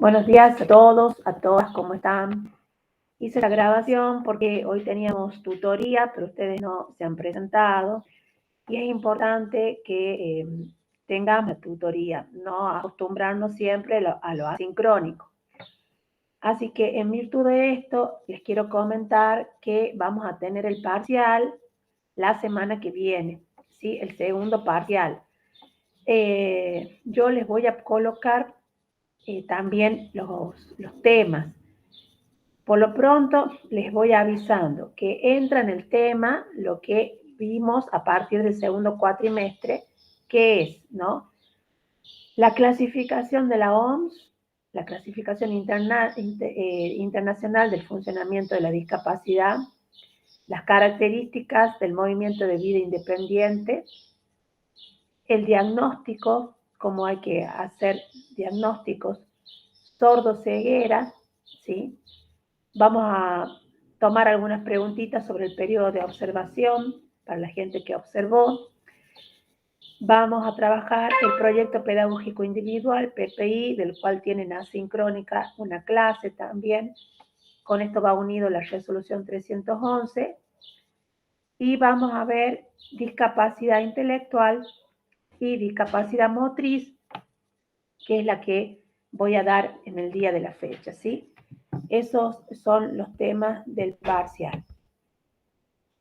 Buenos días a todos, a todas, ¿cómo están? Hice la grabación porque hoy teníamos tutoría, pero ustedes no se han presentado y es importante que tengamos la tutoría, no acostumbrarnos siempre a lo asincrónico. Así que en virtud de esto, les quiero comentar que vamos a tener el parcial la semana que viene, ¿sí? El segundo parcial. Yo les voy a colocar también los temas. Por lo pronto, les voy avisando que entra en el tema lo que vimos a partir del segundo cuatrimestre, que es, ¿no? La clasificación de la OMS, la clasificación internacional del funcionamiento de la discapacidad, las características del movimiento de vida independiente, el diagnóstico, cómo hay que hacer diagnósticos sordo-ceguera, ¿sí? Vamos a tomar algunas preguntitas sobre el periodo de observación para la gente que observó. Vamos a trabajar el proyecto pedagógico individual, PPI, del cual tienen asincrónica una clase también. Con esto va unido la resolución 311. Y vamos a ver discapacidad intelectual y discapacidad motriz, que es la que voy a dar en el día de la fecha, ¿sí? Esos son los temas del parcial.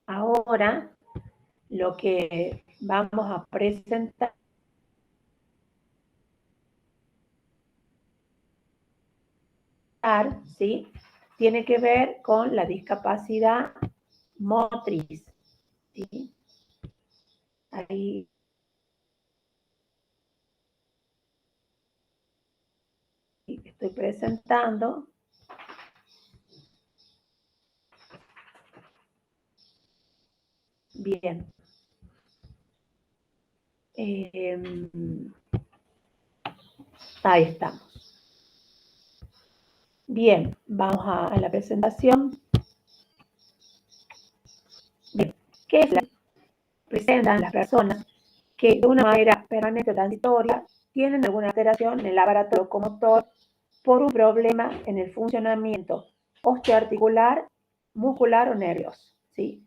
Ahora, lo que vamos a presentar ¿sí? Tiene que ver con la discapacidad motriz, ¿sí? Ahí estoy presentando. Bien. Ahí estamos. Bien, vamos a la presentación. Bien, ¿qué es la que presentan las personas que de una manera permanente o transitoria tienen alguna alteración en el aparato locomotor por un problema en el funcionamiento osteoarticular, muscular o nervioso, ¿sí?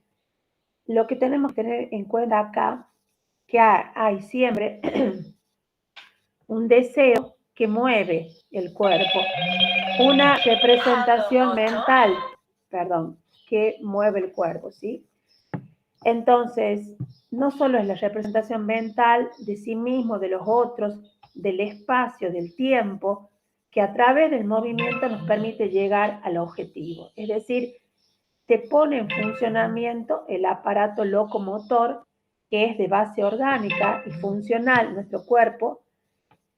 Lo que tenemos que tener en cuenta acá, que hay siempre un deseo que mueve el cuerpo, una representación mental, perdón, que mueve el cuerpo, ¿sí? Entonces, no solo es la representación mental de sí mismo, de los otros, del espacio, del tiempo, que a través del movimiento nos permite llegar al objetivo. Es decir, se pone en funcionamiento el aparato locomotor, que es de base orgánica y funcional, nuestro cuerpo,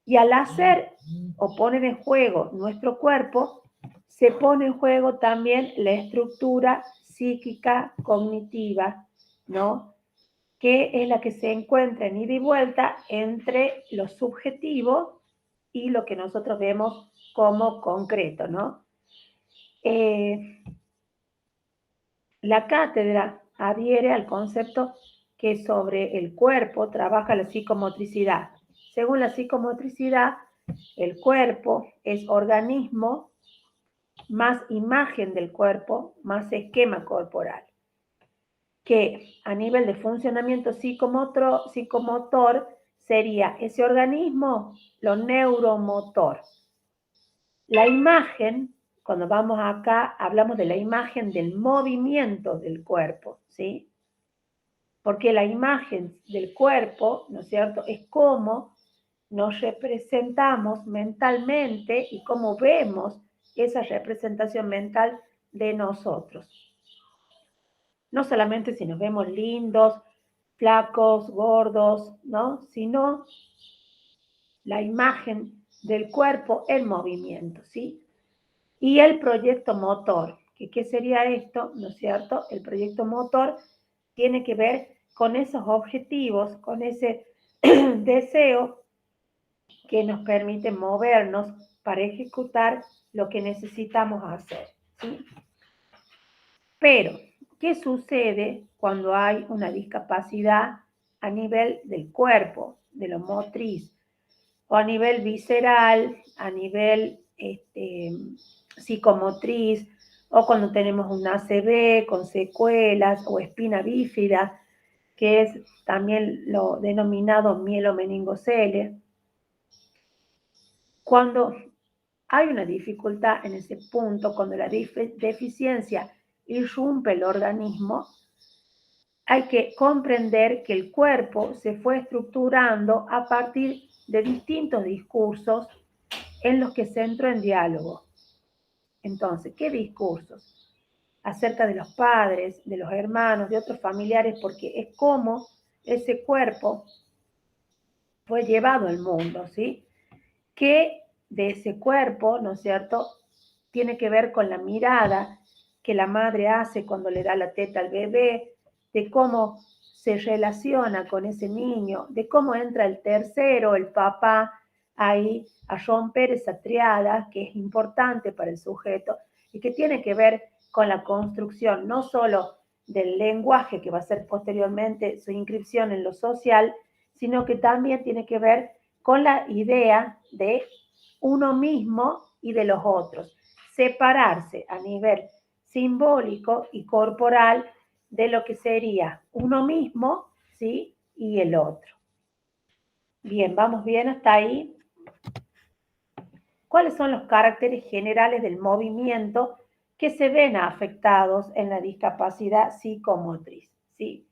y al hacer o poner en juego nuestro cuerpo, se pone en juego también la estructura psíquica cognitiva, ¿no? Que es la que se encuentra en ida y vuelta entre lo subjetivo y lo que nosotros vemos como concreto, ¿no? La cátedra adhiere al concepto que sobre el cuerpo trabaja la psicomotricidad. Según la psicomotricidad, el cuerpo es organismo más imagen del cuerpo más esquema corporal, que a nivel de funcionamiento psicomotor sería ese organismo lo neuromotor. La imagen, cuando vamos acá, hablamos de la imagen del movimiento del cuerpo, ¿sí? Porque la imagen del cuerpo, ¿no es cierto?, es cómo nos representamos mentalmente y cómo vemos esa representación mental de nosotros. No solamente si nos vemos lindos, flacos, gordos, ¿no? Sino la imagen del cuerpo en movimiento, ¿sí? Y el proyecto motor, que ¿qué sería esto? ¿No es cierto? El proyecto motor tiene que ver con esos objetivos, con ese deseo que nos permite movernos para ejecutar lo que necesitamos hacer, ¿sí? Pero, ¿qué sucede cuando hay una discapacidad a nivel del cuerpo, de lo motriz, o a nivel visceral, a nivel psicomotriz, o cuando tenemos un ACV con secuelas o espina bífida, que es también lo denominado mielomeningocele. Cuando hay una dificultad en ese punto, cuando la deficiencia irrumpe el organismo, hay que comprender que el cuerpo se fue estructurando a partir de distintos discursos en los que se entró en diálogo. Entonces, ¿qué discursos? Acerca de los padres, de los hermanos, de otros familiares, porque es como ese cuerpo fue llevado al mundo, ¿sí? Que de ese cuerpo, ¿no es cierto?, tiene que ver con la mirada que la madre hace cuando le da la teta al bebé, de cómo se relaciona con ese niño, de cómo entra el tercero, el papá, ahí a romper esa triada que es importante para el sujeto y que tiene que ver con la construcción no solo del lenguaje que va a ser posteriormente su inscripción en lo social, sino que también tiene que ver con la idea de uno mismo y de los otros. Separarse a nivel simbólico y corporal de lo que sería uno mismo, ¿sí? Y el otro. Bien, ¿vamos bien hasta ahí? ¿Cuáles son los caracteres generales del movimiento que se ven afectados en la discapacidad psicomotriz? ¿Sí?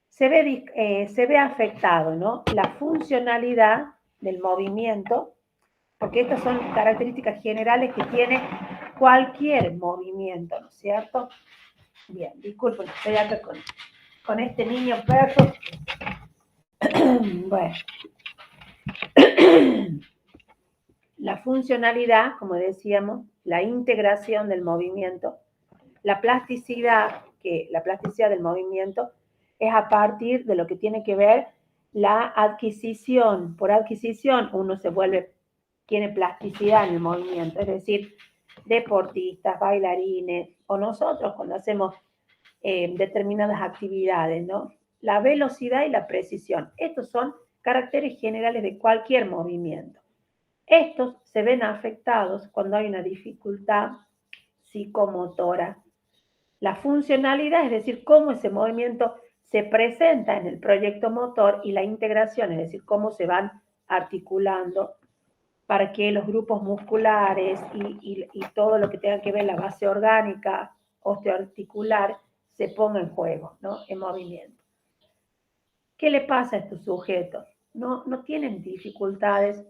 Se ve afectado, ¿no?, la funcionalidad del movimiento, porque estas son características generales que tiene cualquier movimiento, ¿no es cierto? Bien, disculpen, estoy acá con este niño perro. Bueno, la funcionalidad, como decíamos, la integración del movimiento, la plasticidad del movimiento es a partir de lo que tiene que ver la adquisición. Por adquisición uno tiene plasticidad en el movimiento, es decir, deportistas, bailarines, o nosotros cuando hacemos determinadas actividades, ¿no? La velocidad y la precisión. Estos son caracteres generales de cualquier movimiento. Estos se ven afectados cuando hay una dificultad psicomotora. La funcionalidad, es decir, cómo ese movimiento se presenta en el proyecto motor, y la integración, es decir, cómo se van articulando para que los grupos musculares y todo lo que tenga que ver la base orgánica, osteoarticular, se ponga en juego, ¿no?, en movimiento. ¿Qué le pasa a estos sujetos? No tienen dificultades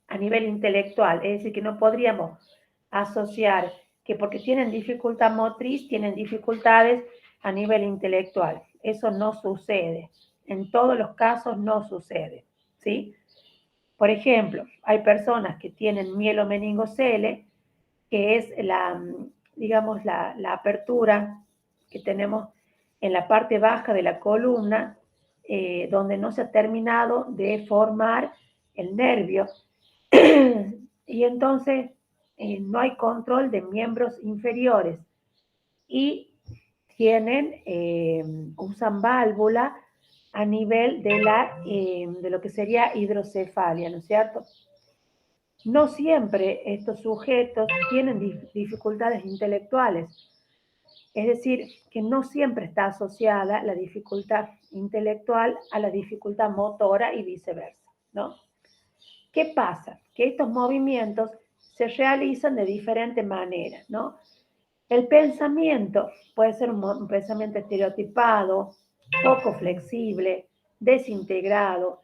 a nivel intelectual, es decir, que no podríamos asociar que porque tienen dificultad motriz, tienen dificultades a nivel intelectual. Eso no sucede. En todos los casos no sucede, ¿sí? Por ejemplo, hay personas que tienen mielomeningocele, que es digamos, la apertura que tenemos en la parte baja de la columna, donde no se ha terminado de formar el nervio. Y entonces no hay control de miembros inferiores y usan válvula a nivel de lo que sería hidrocefalia, ¿no es cierto? No siempre estos sujetos tienen dificultades intelectuales, es decir, que no siempre está asociada la dificultad intelectual a la dificultad motora y viceversa, ¿no? ¿Qué pasa? Que estos movimientos se realizan de diferente manera, ¿no? El pensamiento puede ser un pensamiento estereotipado, poco flexible, desintegrado,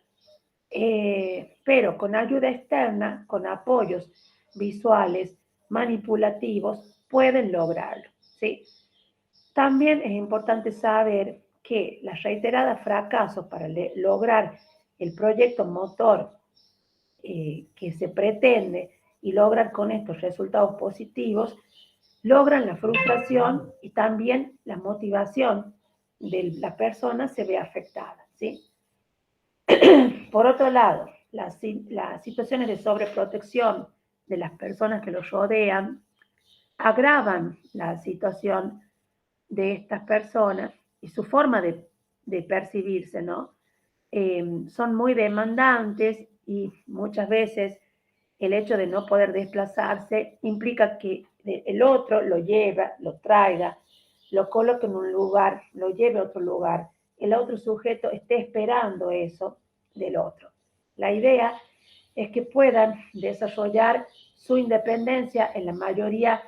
pero con ayuda externa, con apoyos visuales, manipulativos, pueden lograrlo, ¿sí? También es importante saber que los reiterados fracasos para lograr el proyecto motor que se pretende y logran con estos resultados positivos, logran la frustración y también la motivación de la persona se ve afectada, ¿sí? Por otro lado, las situaciones de sobreprotección de las personas que los rodean agravan la situación de estas personas y su forma de percibirse, ¿no? Son muy demandantes y muchas veces el hecho de no poder desplazarse implica que el otro lo lleva, lo traiga, lo coloque en un lugar, lo lleve a otro lugar. El otro sujeto esté esperando eso del otro. La idea es que puedan desarrollar su independencia en la mayoría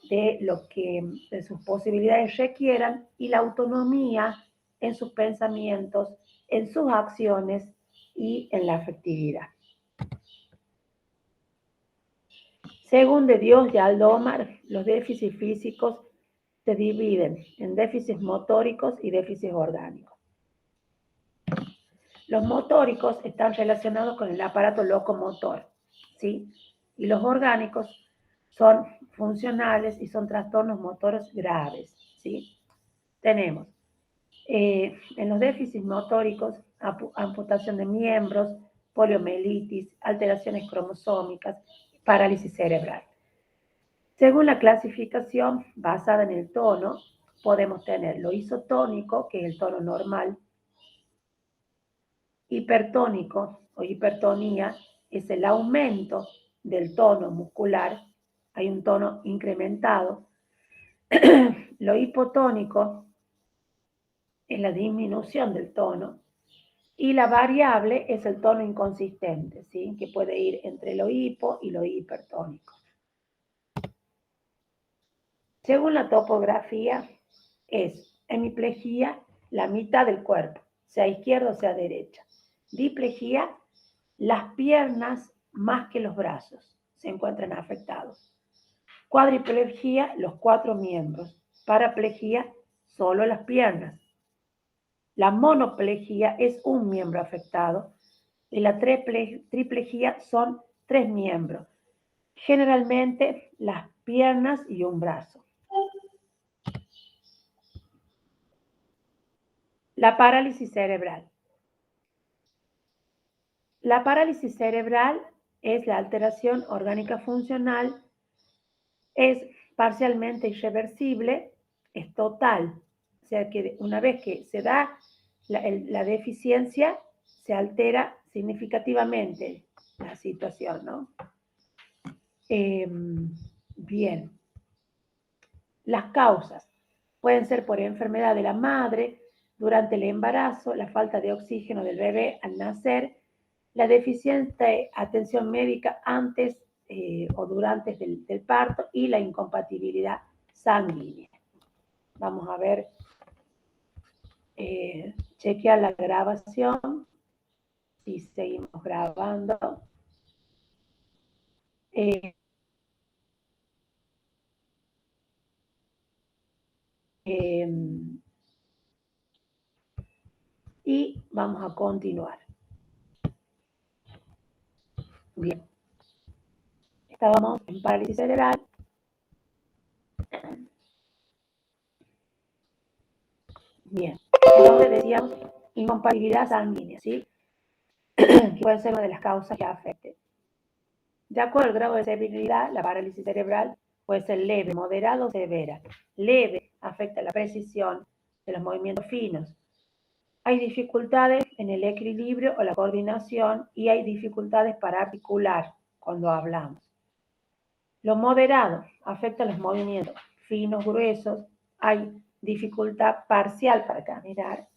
de lo que de sus posibilidades requieran y la autonomía en sus pensamientos, en sus acciones y en la afectividad. Según de Dios y Aldo Omar, los déficits físicos se dividen en déficits motóricos y déficits orgánicos. Los motóricos están relacionados con el aparato locomotor, ¿sí? Y los orgánicos son funcionales y son trastornos motores graves, ¿sí? Tenemos en los déficits motóricos amputación de miembros, poliomielitis, alteraciones cromosómicas, parálisis cerebral. Según la clasificación basada en el tono, podemos tener lo isotónico, que es el tono normal, hipertónico o hipertonía es el aumento del tono muscular, hay un tono incrementado. Lo hipotónico es la disminución del tono y la variable es el tono inconsistente, ¿sí? Que puede ir entre lo hipo y lo hipertónico. Según la topografía, es hemiplejía la mitad del cuerpo, sea izquierda o sea derecha. Diplejía, las piernas más que los brazos se encuentran afectados. Cuadriplejía, los 4 miembros. Paraplejía, solo las piernas. La monoplejía es un miembro afectado y la triplejía son 3 miembros. Generalmente las piernas y un brazo. La parálisis cerebral. La parálisis cerebral es la alteración orgánica funcional, es parcialmente irreversible, es total. O sea que una vez que se da la deficiencia, se altera significativamente la situación, ¿no? Bien. Las causas pueden ser por enfermedad de la madre, durante el embarazo, la falta de oxígeno del bebé al nacer, la deficiente atención médica antes o durante del parto y la incompatibilidad sanguínea. Vamos a ver, chequear la grabación, si seguimos grabando. Y vamos a continuar. Bien. Estábamos en parálisis cerebral. Bien. Entonces decíamos incompatibilidad sanguínea, ¿sí? Que puede ser una de las causas que afecte. De acuerdo al grado de severidad, la parálisis cerebral puede ser leve, moderada o severa. Leve afecta la precisión de los movimientos finos. Hay dificultades en el equilibrio o la coordinación y hay dificultades para articular cuando hablamos. Lo moderado afecta los movimientos finos, gruesos. Hay dificultad parcial para caminar.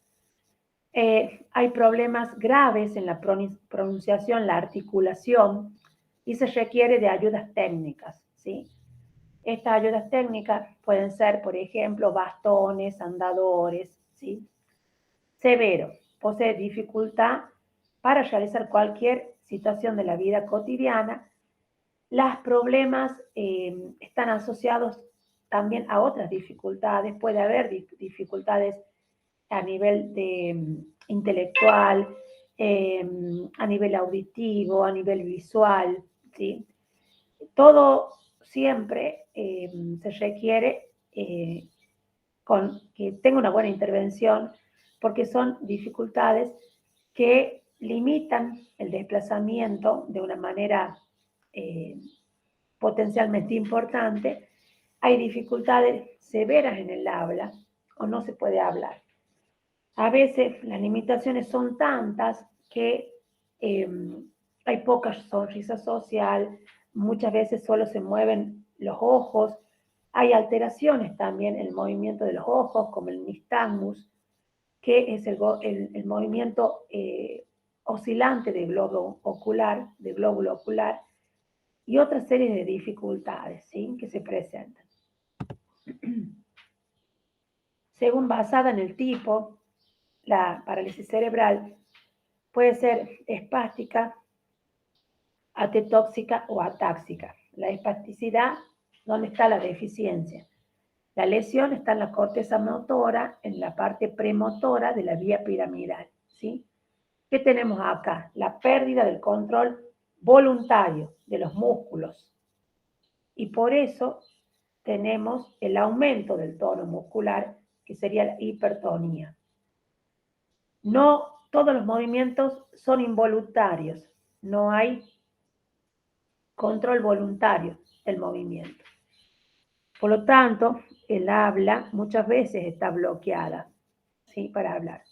Hay problemas graves en la pronunciación, la articulación, y se requiere de ayudas técnicas, ¿sí? Estas ayudas técnicas pueden ser, por ejemplo, bastones, andadores, ¿sí? Severo, posee dificultad para realizar cualquier situación de la vida cotidiana. Los problemas están asociados también a otras dificultades. Puede haber dificultades a nivel intelectual, a nivel auditivo, a nivel visual, ¿sí? Todo siempre se requiere con que tenga una buena intervención porque son dificultades que limitan el desplazamiento de una manera potencialmente importante. Hay dificultades severas en el habla o no se puede hablar. A veces las limitaciones son tantas que hay poca sonrisa social, muchas veces solo se mueven los ojos, hay alteraciones también en el movimiento de los ojos, como el nistagmus, que es el movimiento oscilante del glóbulo ocular, y otra serie de dificultades, ¿sí?, que se presentan. Según basada en el tipo, la parálisis cerebral puede ser espástica, atetóxica o atáxica. La espasticidad, ¿dónde está la deficiencia? La lesión está en la corteza motora, en la parte premotora de la vía piramidal, ¿sí? ¿Qué tenemos acá? La pérdida del control voluntario de los músculos. Y por eso tenemos el aumento del tono muscular, que sería la hipertonía. No todos los movimientos son involuntarios, no hay control voluntario del movimiento. Por lo tanto, el habla muchas veces está bloqueada, ¿sí?, para hablar.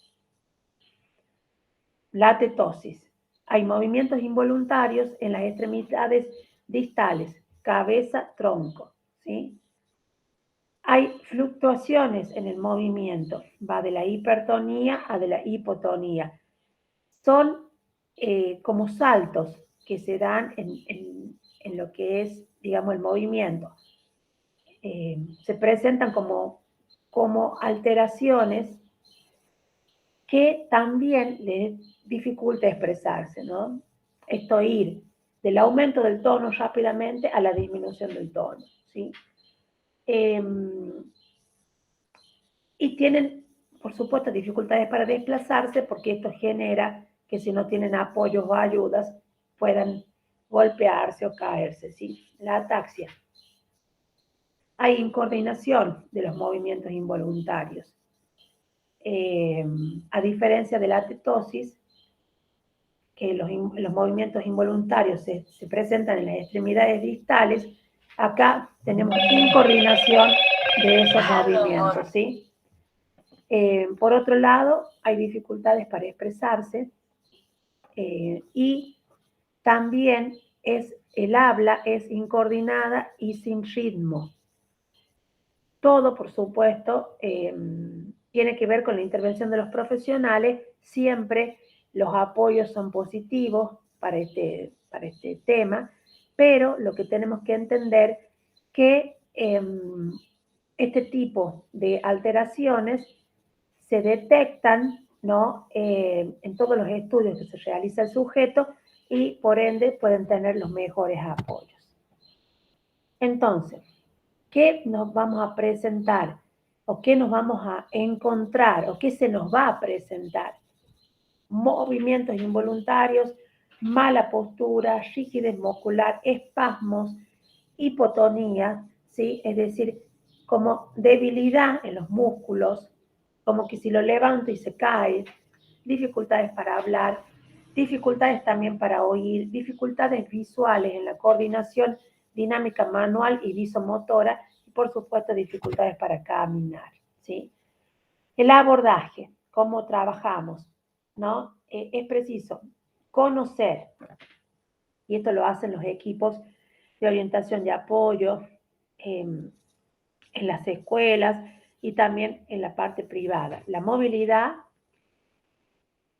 La atetosis. Hay movimientos involuntarios en las extremidades distales, cabeza, tronco, ¿sí? Hay fluctuaciones en el movimiento, va de la hipertonía a de la hipotonía. Son como saltos que se dan en lo que es, digamos, el movimiento. Se presentan como alteraciones que también les dificulta expresarse, ¿no? Esto ir del aumento del tono rápidamente a la disminución del tono, ¿sí? Y tienen, por supuesto, dificultades para desplazarse, porque esto genera que si no tienen apoyos o ayudas puedan golpearse o caerse, ¿sí? La ataxia. Hay incoordinación de los movimientos involuntarios. A diferencia de la atetosis, que los movimientos involuntarios se presentan en las extremidades distales, acá tenemos incoordinación de esos movimientos, ¿sí? Por otro lado, hay dificultades para expresarse y también el habla es incoordinada y sin ritmo. Todo, por supuesto, tiene que ver con la intervención de los profesionales. Siempre los apoyos son positivos para este tema, pero lo que tenemos que entender que este tipo de alteraciones se detectan, ¿no?, en todos los estudios que se realiza el sujeto, y por ende pueden tener los mejores apoyos. Entonces, ¿qué nos vamos a presentar? ¿O qué nos vamos a encontrar? ¿O qué se nos va a presentar? Movimientos involuntarios, mala postura, rigidez muscular, espasmos, hipotonía, ¿sí? Es decir, como debilidad en los músculos, como que si lo levanto y se cae, dificultades para hablar, dificultades también para oír, dificultades visuales en la coordinación dinámica manual y visomotora, y por supuesto dificultades para caminar, ¿sí? El abordaje, cómo trabajamos, ¿no? Es preciso conocer, y esto lo hacen los equipos de orientación y apoyo en las escuelas y también en la parte privada. La movilidad,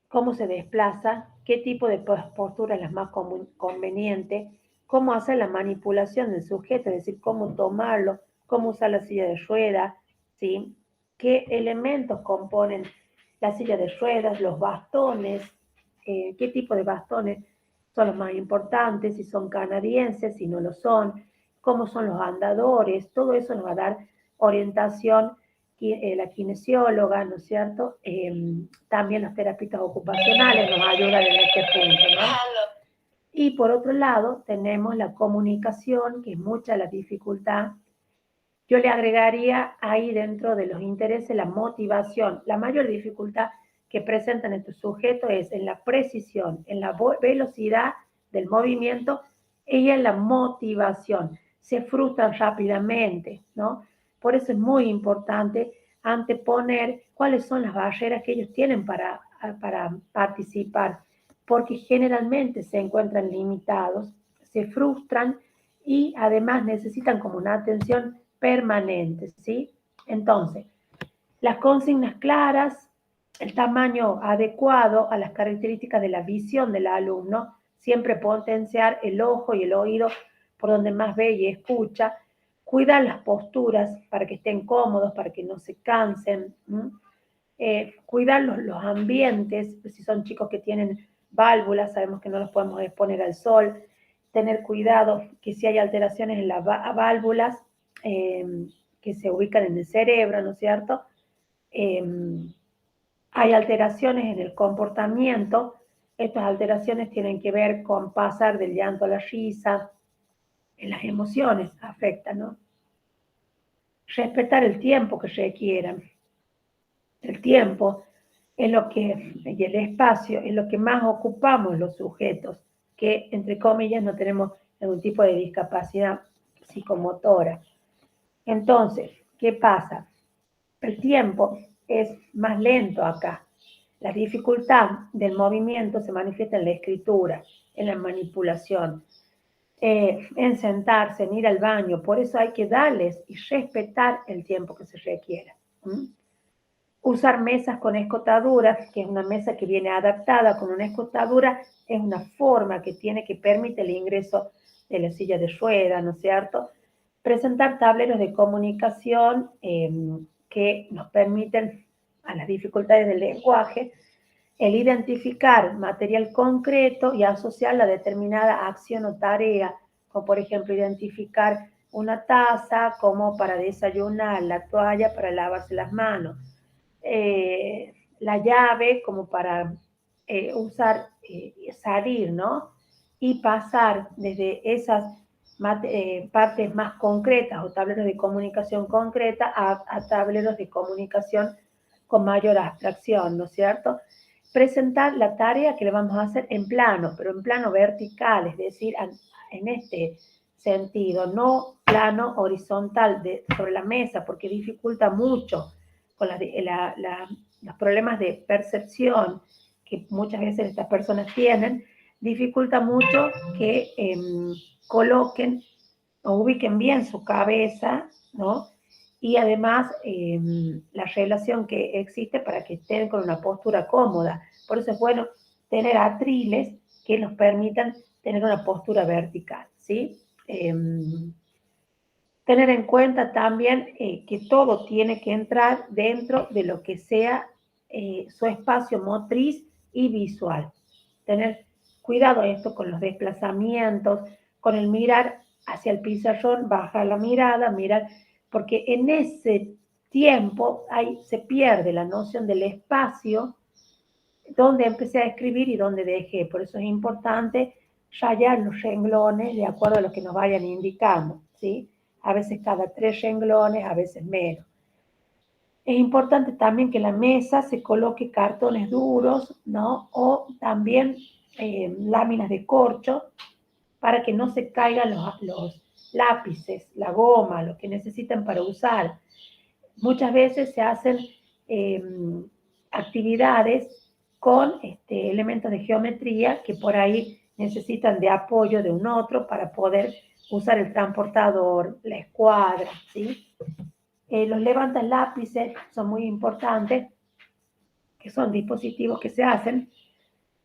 cómo se desplaza, qué tipo de postura es la más conveniente, cómo hacer la manipulación del sujeto, es decir, cómo tomarlo, cómo usar la silla de ruedas, ¿sí? Qué elementos componen la silla de ruedas, los bastones, qué tipo de bastones son los más importantes, si son canadienses, si no lo son, cómo son los andadores, todo eso nos va a dar orientación la kinesióloga, ¿no es cierto? También los terapeutas ocupacionales nos ayudan en este punto, ¿no? Y por otro lado, tenemos la comunicación, que es mucha la dificultad. Yo le agregaría ahí, dentro de los intereses, la motivación. La mayor dificultad que presentan estos sujetos es en la precisión, en la velocidad del movimiento y en la motivación. Se frustran rápidamente, ¿no? Por eso es muy importante anteponer cuáles son las barreras que ellos tienen para participar, porque generalmente se encuentran limitados, se frustran y además necesitan como una atención permanente, ¿sí? Entonces, las consignas claras, el tamaño adecuado a las características de la visión del alumno, siempre potenciar el ojo y el oído por donde más ve y escucha, cuidar las posturas para que estén cómodos, para que no se cansen, cuidar los ambientes, si son chicos que tienen válvulas, sabemos que no los podemos exponer al sol, tener cuidado que si hay alteraciones en las válvulas que se ubican en el cerebro, ¿no es cierto? Hay alteraciones en el comportamiento, estas alteraciones tienen que ver con pasar del llanto a la risa, en las emociones afectan, ¿no? Respetar el tiempo que requieran. El tiempo es lo que, y el espacio es lo que más ocupamos los sujetos, que entre comillas no tenemos algún tipo de discapacidad psicomotora. Entonces, ¿qué pasa? El tiempo es más lento acá. La dificultad del movimiento se manifiesta en la escritura, en la manipulación, en sentarse, en ir al baño. Por eso hay que darles y respetar el tiempo que se requiera. Usar mesas con escotaduras, que es una mesa que viene adaptada con una escotadura, es una forma que tiene que permite el ingreso de la silla de ruedas, ¿no es cierto? Presentar tableros de comunicación que nos permiten, a las dificultades del lenguaje, el identificar material concreto y asociar a determinada acción o tarea, como por ejemplo identificar una taza como para desayunar, la toalla para lavarse las manos, la llave como para usar, salir, ¿no? Y pasar desde esas partes más concretas o tableros de comunicación concreta a tableros de comunicación con mayor abstracción, ¿no es cierto? Presentar la tarea que le vamos a hacer en plano, pero en plano vertical, es decir, en este sentido, no plano horizontal sobre la mesa, porque dificulta mucho con los problemas de percepción que muchas veces estas personas tienen, dificulta mucho que coloquen o ubiquen bien su cabeza, ¿no? Y además la relación que existe para que estén con una postura cómoda. Por eso es bueno tener atriles que nos permitan tener una postura vertical, ¿sí? Tener en cuenta también que todo tiene que entrar dentro de lo que sea su espacio motriz y visual. Tener cuidado esto con los desplazamientos, con el mirar hacia el pizarrón, bajar la mirada, mirar, porque en ese tiempo se pierde la noción del espacio, donde empecé a escribir y donde dejé. Por eso es importante rayar los renglones de acuerdo a lo que nos vayan indicando, ¿sí? A veces cada 3 renglones, a veces menos. Es importante también que en la mesa se coloque cartones duros, ¿no? O también láminas de corcho para que no se caigan los lápices, la goma, lo que necesitan para usar. Muchas veces se hacen actividades con elementos de geometría que por ahí necesitan de apoyo de un otro para poder usar el transportador, la escuadra, ¿sí? Los levantalápices son muy importantes, que son dispositivos que se hacen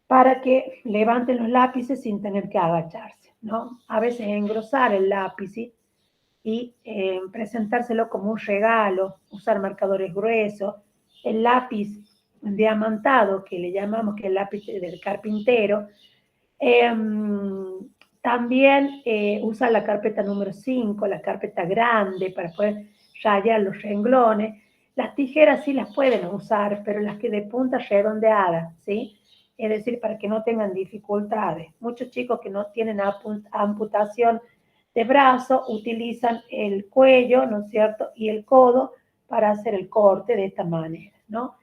para que levanten los lápices sin tener que agacharse, ¿no? A veces engrosar el lápiz y presentárselo como un regalo, usar marcadores gruesos, el lápiz diamantado, que le llamamos que es el lápiz del carpintero, también usa la carpeta número 5, la carpeta grande para poder rayar los renglones. Las tijeras sí las pueden usar, pero las que de punta redondeada, ¿sí? Es decir, para que no tengan dificultades. Muchos chicos que no tienen amputación de brazo utilizan el cuello, ¿no es cierto? Y el codo para hacer el corte de esta manera, ¿no?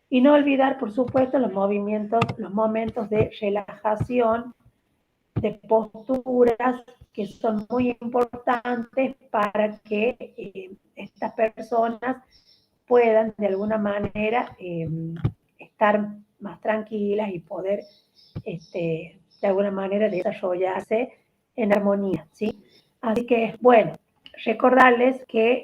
Y no olvidar, por supuesto, los movimientos, los momentos de relajación, de posturas que son muy importantes para que estas personas puedan de alguna manera estar más tranquilas y poder, de alguna manera, desarrollarse en armonía, ¿sí? Así que, bueno, recordarles que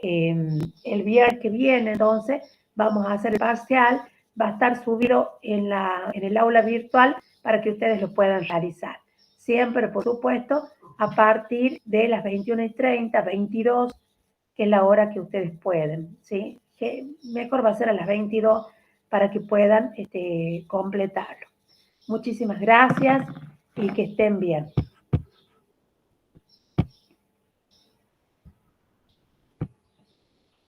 el viernes que viene, entonces, vamos a hacer el parcial, va a estar subido en el aula virtual para que ustedes lo puedan realizar. Siempre, por supuesto, a partir de las 21:30, 22, que es la hora que ustedes pueden, ¿sí? Que mejor va a ser a las 22 para que puedan completarlo. Muchísimas gracias y que estén bien.